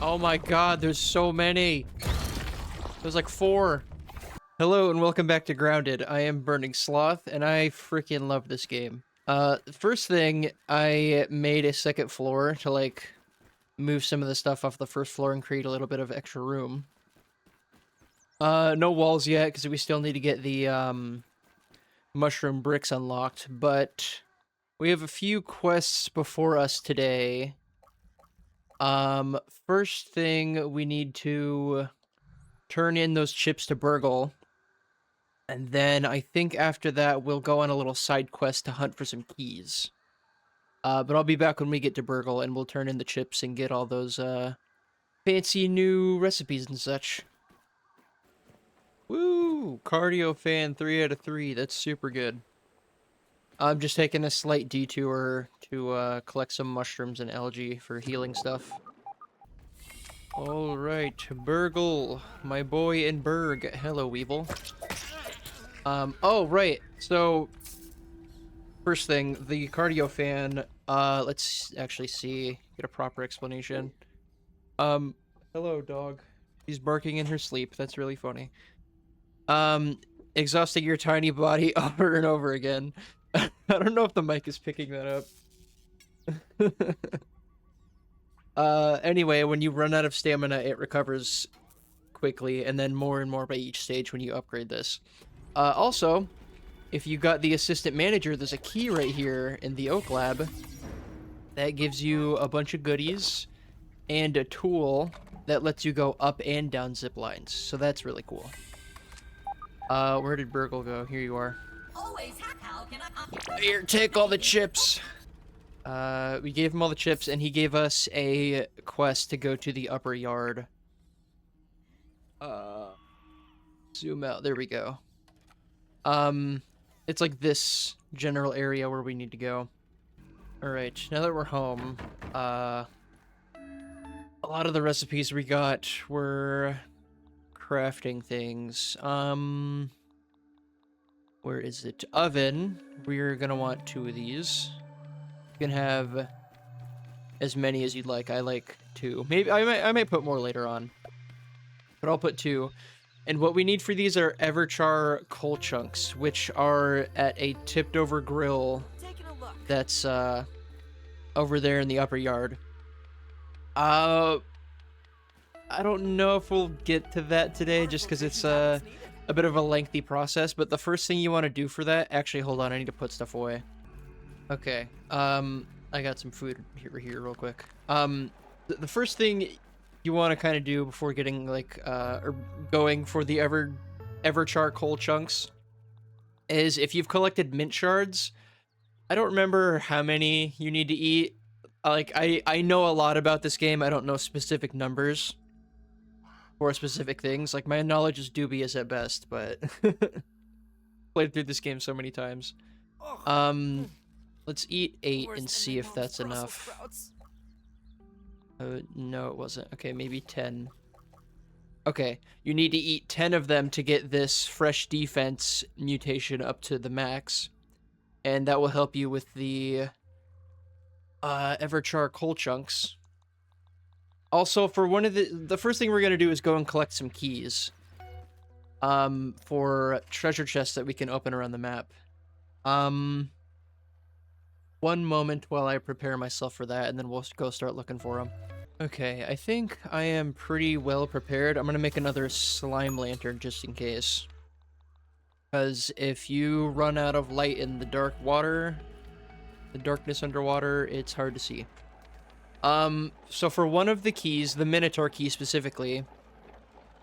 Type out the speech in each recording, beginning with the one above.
Oh my god, there's so many. There's like 4. Hello and welcome back to Grounded. I am Burning Sloth and I freaking love this game. First thing, I made a second floor to like move some of the stuff off the first floor and create a little bit of extra room. No walls yet because we still need to get the mushroom bricks unlocked, but we have a few quests before us today. First thing, we need to turn in those chips to Burgle. And then I think after that, we'll go on a little side quest to hunt for some keys. But I'll be back when we get to Burgle, and we'll turn in the chips and get all those fancy new recipes and such. Woo! Cardio fan 3 out of 3. That's super good. I'm just taking a slight detour to collect some mushrooms and algae for healing stuff. Alright, Burgle, my boy in Berg. Hello, Weevil. Oh, right. So, first thing, the cardio fan, let's actually see, get a proper explanation. Hello, dog. She's barking in her sleep. That's really funny. Exhausting your tiny body over and over again. I don't know if the mic is picking that up. Anyway, when you run out of stamina, it recovers quickly, and then more and more by each stage when you upgrade this. Also, if you got the assistant manager, there's a key right here in the Oak Lab that gives you a bunch of goodies and a tool that lets you go up and down zip lines. So that's really cool. Where did Burgle go? Here you are. Here, take all the chips. We gave him all the chips, and he gave us a quest to go to the upper yard. Zoom out. There we go. It's like this general area where we need to go. Alright, now that we're home, a lot of the recipes we got were crafting things. Where is it? Oven. We're gonna want 2 of these. You can have as many as you'd like. I like 2. Maybe I might put more later on, but I'll put 2. And what we need for these are Everchar coal chunks, which are at a tipped over grill that's over there in the upper yard. I don't know if we'll get to that today just because it's a bit of a lengthy process, but the first thing you want to do for that, actually, hold on, I need to put stuff away. Okay, I got some food here real quick. The first thing you want to kind of do before getting like or going for the Everchar coal chunks is if you've collected mint shards. I don't remember how many you need to eat. Like I know a lot about this game. I don't know specific numbers for specific things. Like my knowledge is dubious at best, but played through this game so many times. Let's eat 8 and see if that's enough. No, it wasn't. Okay, maybe 10. Okay, you need to eat 10 of them to get this fresh defense mutation up to the max. And that will help you with the Everchar coal chunks. Also, for one of the first thing we're going to do is go and collect some keys. For treasure chests that we can open around the map. One moment while I prepare myself for that, and then we'll go start looking for them. Okay, I think I am pretty well prepared. I'm gonna make another slime lantern just in case. Because if you run out of light in the dark water, the darkness underwater, it's hard to see. So for one of the keys, the Minotaur key specifically,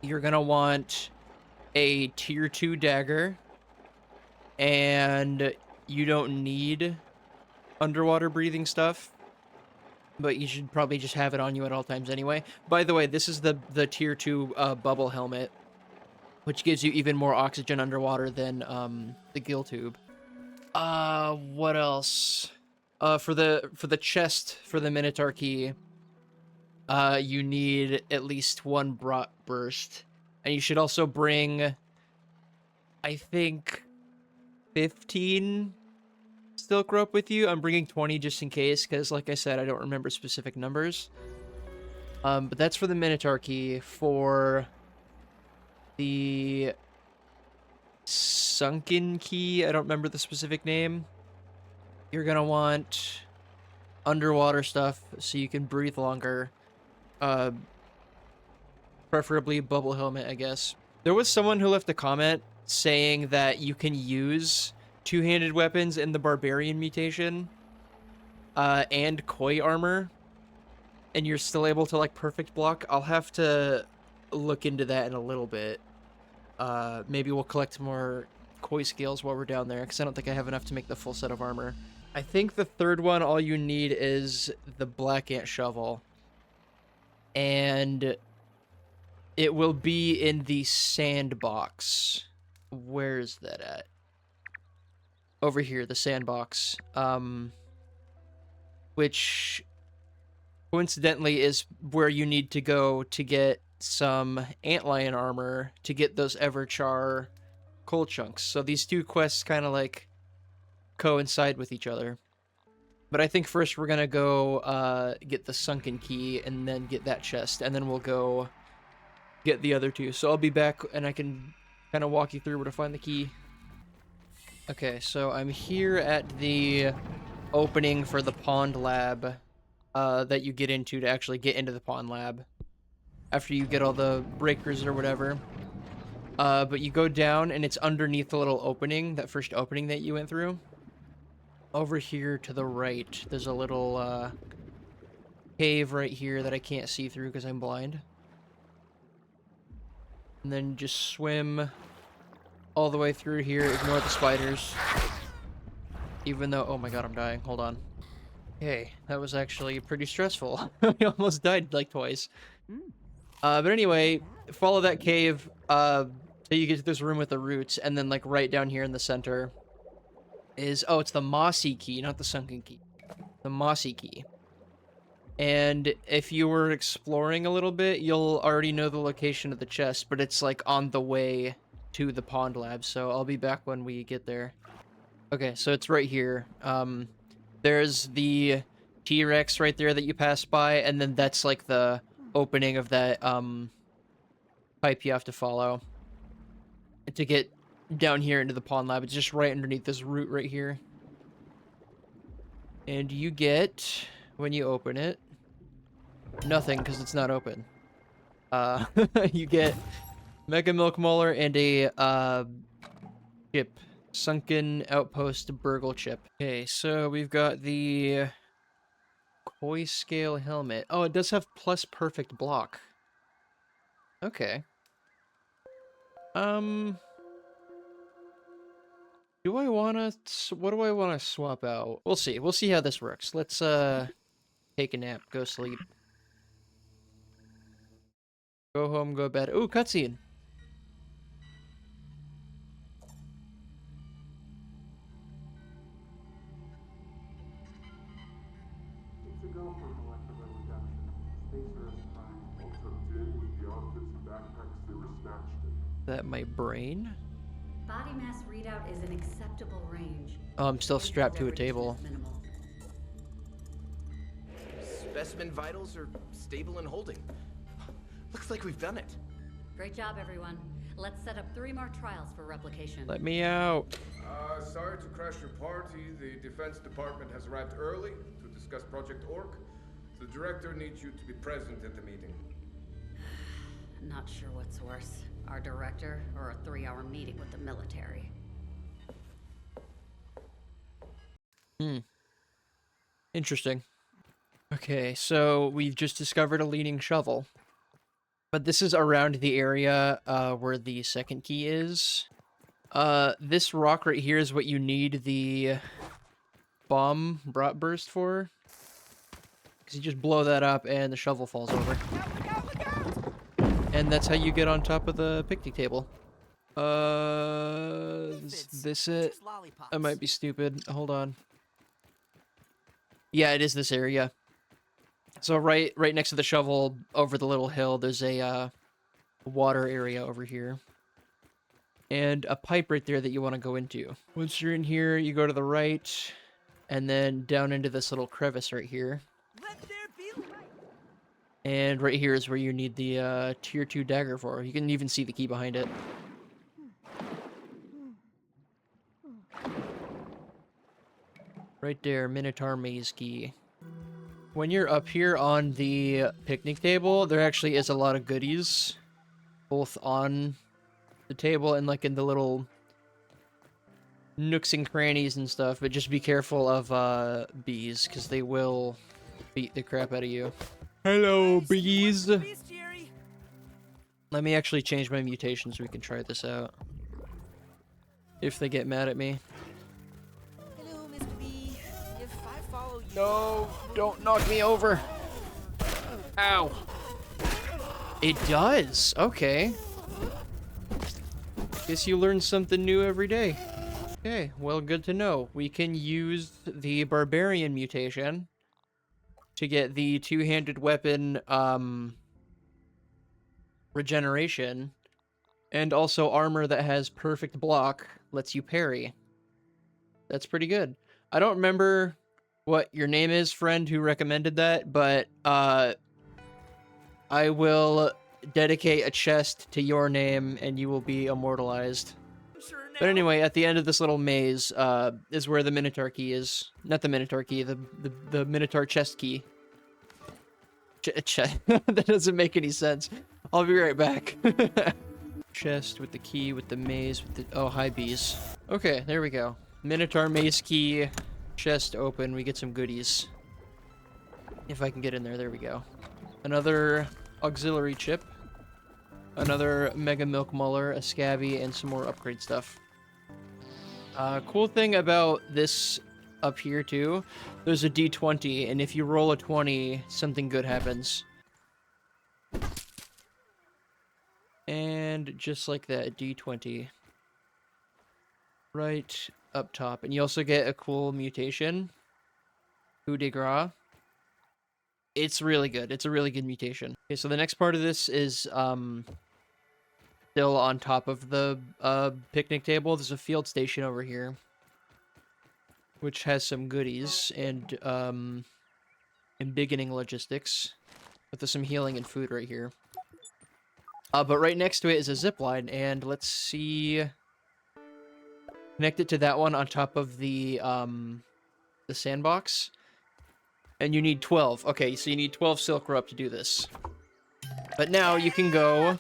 you're gonna want a tier 2 dagger, and you don't need underwater breathing stuff, but you should probably just have it on you at all times anyway. By the way, this is the tier 2 bubble helmet, which gives you even more oxygen underwater than the gill tube. What else? For the chest for the Minotaur key, you need at least 1 Brot burst, and you should also bring, I think, 15 Silk rope with you. I'm bringing 20 just in case, because like I said, I don't remember specific numbers. But that's for the Minotaur key. For the Sunken key, I don't remember the specific name. You're gonna want underwater stuff so you can breathe longer. Preferably bubble helmet, I guess. There was someone who left a comment saying that you can use two-handed weapons in the Barbarian mutation, and Koi armor, and you're still able to, like, perfect block. I'll have to look into that in a little bit. Maybe we'll collect more Koi scales while we're down there, because I don't think I have enough to make the full set of armor. I think the third one, all you need is the Black Ant Shovel. And it will be in the sandbox. Where is that at? Over here, the sandbox. Which coincidentally is where you need to go to get some antlion armor to get those Everchar coal chunks. So these two quests kind of like coincide with each other. But I think first we're gonna go get the sunken key and then get that chest, and then we'll go get the other two. So I'll be back and I can kind of walk you through where to find the key. Okay, so I'm here at the opening for the pond lab that you get into to actually get into the pond lab after you get all the breakers or whatever. But you go down and it's underneath the little opening, that first opening that you went through. Over here to the right, there's a little cave right here that I can't see through because I'm blind. And then just swim all the way through here, ignore the spiders. Even though, oh my god, I'm dying, hold on. Okay, that was actually pretty stressful. I almost died like twice. But anyway, follow that cave till you get to this room with the roots, and then like right down here in the center is, oh, it's the mossy key, not the sunken key. The mossy key. And if you were exploring a little bit, you'll already know the location of the chest, but it's like on the way to the pond lab, so I'll be back when we get there. Okay, so it's right here. There's the T-Rex right there that you passed by, and then that's like the opening of that pipe you have to follow to get down here into the pond lab. It's just right underneath this root right here. And you get, when you open it, nothing because it's not open. You get Mega Milk Molar and a chip. Sunken Outpost Burgle chip. Okay, so we've got the Koi Scale helmet. Oh, it does have plus perfect block. Okay. Do I wanna... What do I wanna swap out? We'll see. We'll see how this works. Let's, take a nap. Go sleep. Go home, go to bed. Ooh, cutscene! That my brain? Body mass readout is an acceptable range. Oh, I'm still strapped to a table. Specimen vitals are stable and holding. Looks like we've done it. Great job, everyone. Let's set up 3 more trials for replication. Let me out. Sorry to crash your party. The Defense Department has arrived early to discuss Project Orc. The director needs you to be present at the meeting. Not sure what's worse, our director or a 3-hour meeting with the military. Interesting. Okay, so we've just discovered a leaning shovel. But this is around the area where the second key is. This rock right here is what you need the bomb burst for. Because you just blow that up and the shovel falls over. And that's how you get on top of the picnic table. Is this it? I might be stupid. Hold on. Yeah, it is this area. So right next to the shovel, over the little hill, there's a water area over here. And a pipe right there that you want to go into. Once you're in here, you go to the right, and then down into this little crevice right here. Let there be light. And right here is where you need the tier 2 dagger for. You can even see the key behind it. Right there, Minotaur Maze Key. When you're up here on the picnic table, there actually is a lot of goodies. Both on the table and like in the little nooks and crannies and stuff. But just be careful of bees, because they will beat the crap out of you. Hello, bees! Let me actually change my mutation so we can try this out. If they get mad at me. Hello, Mr. B. If I follow you... No, don't knock me over. Ow. It does. Okay. Guess you learn something new every day. Okay, well, good to know. We can use the Barbarian mutation to get the two-handed weapon regeneration, and also armor that has perfect block, lets you parry. That's pretty good. I don't remember what your name is, friend, who recommended that, but I will dedicate a chest to your name and you will be immortalized. But anyway, at the end of this little maze is where the Minotaur key is. Not the Minotaur key, the Minotaur chest key. That doesn't make any sense. I'll be right back. Chest with the key, with the maze, with the... Oh, hi, bees. Okay, there we go. Minotaur maze key, chest open, we get some goodies. If I can get in there, there we go. Another auxiliary chip. Another Mega Milk Muller, a Scabby, and some more upgrade stuff. Cool thing about this up here, too, there's a D20, and if you roll a 20, something good happens. And just like that, D20. Right up top. And you also get a cool mutation. Coup de grace. It's really good. It's a really good mutation. Okay, so the next part of this is still on top of the picnic table. There's a field station over here, which has some goodies and embiggening logistics. But there's some healing and food right here. But right next to it is a zip line, and let's see. Connect it to that one on top of the sandbox. And you need 12. Okay, so you need 12 silk rope to do this. But now you can go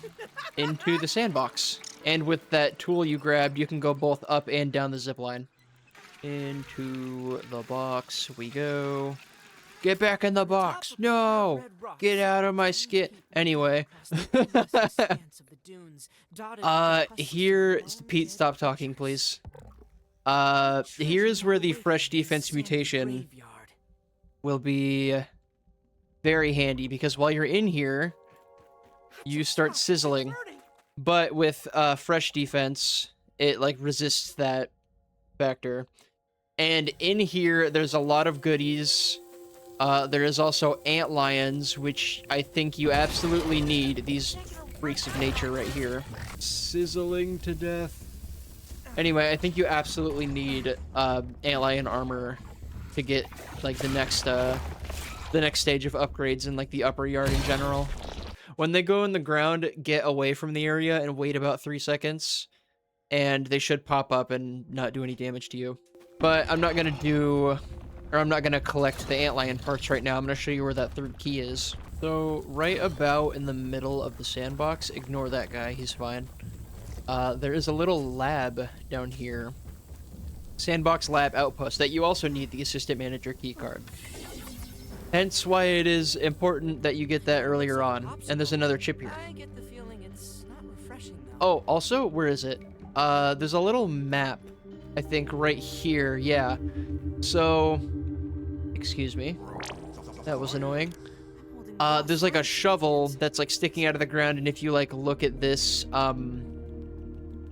into the sandbox. And with that tool you grabbed, you can go both up and down the zip line. Into the box we go. Get back in the box. No! Get out of my skin. Anyway. Here... Pete, stop talking, please. Here's where the fresh defense mutation will be very handy, because while you're in here, you start sizzling. But with fresh defense, it like resists that factor. And in here, there's a lot of goodies. There is also antlions, which I think you absolutely need. These freaks of nature right here. Sizzling to death. Anyway, I think you absolutely need antlion armor to get like the next stage of upgrades in like the upper yard in general. When they go in the ground, get away from the area and wait about 3 seconds, and they should pop up and not do any damage to you. But I'm not gonna collect the antlion parts right now. I'm gonna show you where that third key is. So right about in the middle of the sandbox, ignore that guy, he's fine. There is a little lab down here. Sandbox lab outpost that you also need the assistant manager key card. Hence why it is important that you get that earlier on. And there's another chip here. I get the feeling it's not refreshing, though. Oh, also, where is it? There's a little map, I think, right here. Yeah. So, excuse me. That was annoying. There's like a shovel that's like sticking out of the ground, and if you like look at this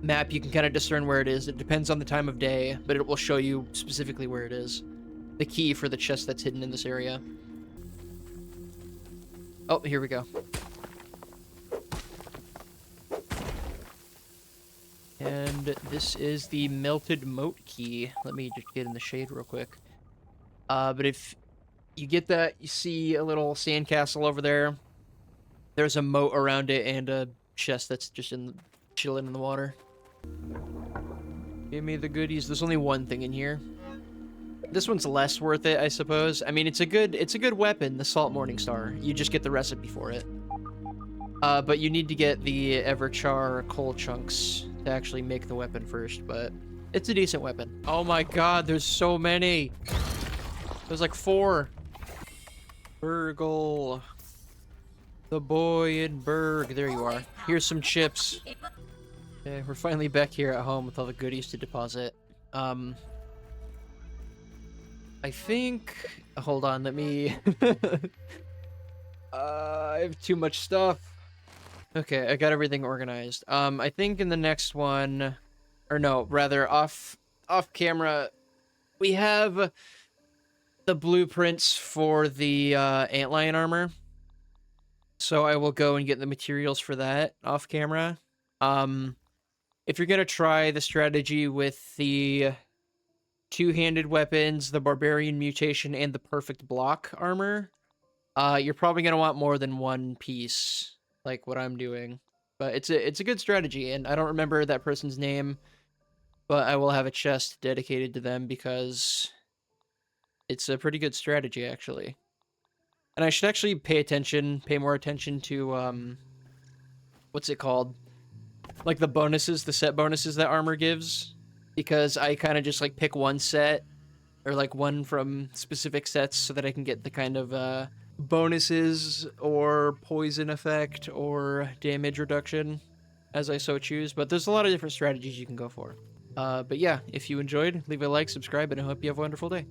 map, you can kind of discern where it is. It depends on the time of day, but it will show you specifically where it is. The key for the chest that's hidden in this area. Oh, here we go. And this is the melted moat key. Let me just get in the shade real quick. But if you get that, you see a little sandcastle over there. There's a moat around it and a chest that's just chilling in the water. Give me the goodies. There's only one thing in here. This one's less worth it, I suppose. I mean, it's a good weapon, the Salt Morningstar. You just get the recipe for it. But you need to get the Everchar coal chunks to actually make the weapon first, but it's a decent weapon. Oh my god, there's so many. There's like 4. Burgle. The boy in Berg. There you are. Here's some chips. Okay, we're finally back here at home with all the goodies to deposit. I think... Hold on, let me... I have too much stuff. Okay, I got everything organized. I think in the next one... Or no, rather, off camera, we have the blueprints for the antlion armor. So I will go and get the materials for that off camera. If you're gonna try the strategy with the two-handed weapons, the barbarian mutation, and the perfect block armor, you're probably gonna want more than one piece, like what I'm doing. But it's a good strategy, and I don't remember that person's name, but I will have a chest dedicated to them because it's a pretty good strategy, actually. And I should actually pay more attention to, what's it called? Like the bonuses, the set bonuses that armor gives. Because I kind of just like pick one set, or like one from specific sets so that I can get the kind of, bonuses or poison effect or damage reduction as I so choose. But there's a lot of different strategies you can go for. But yeah, if you enjoyed, leave a like, subscribe, and I hope you have a wonderful day.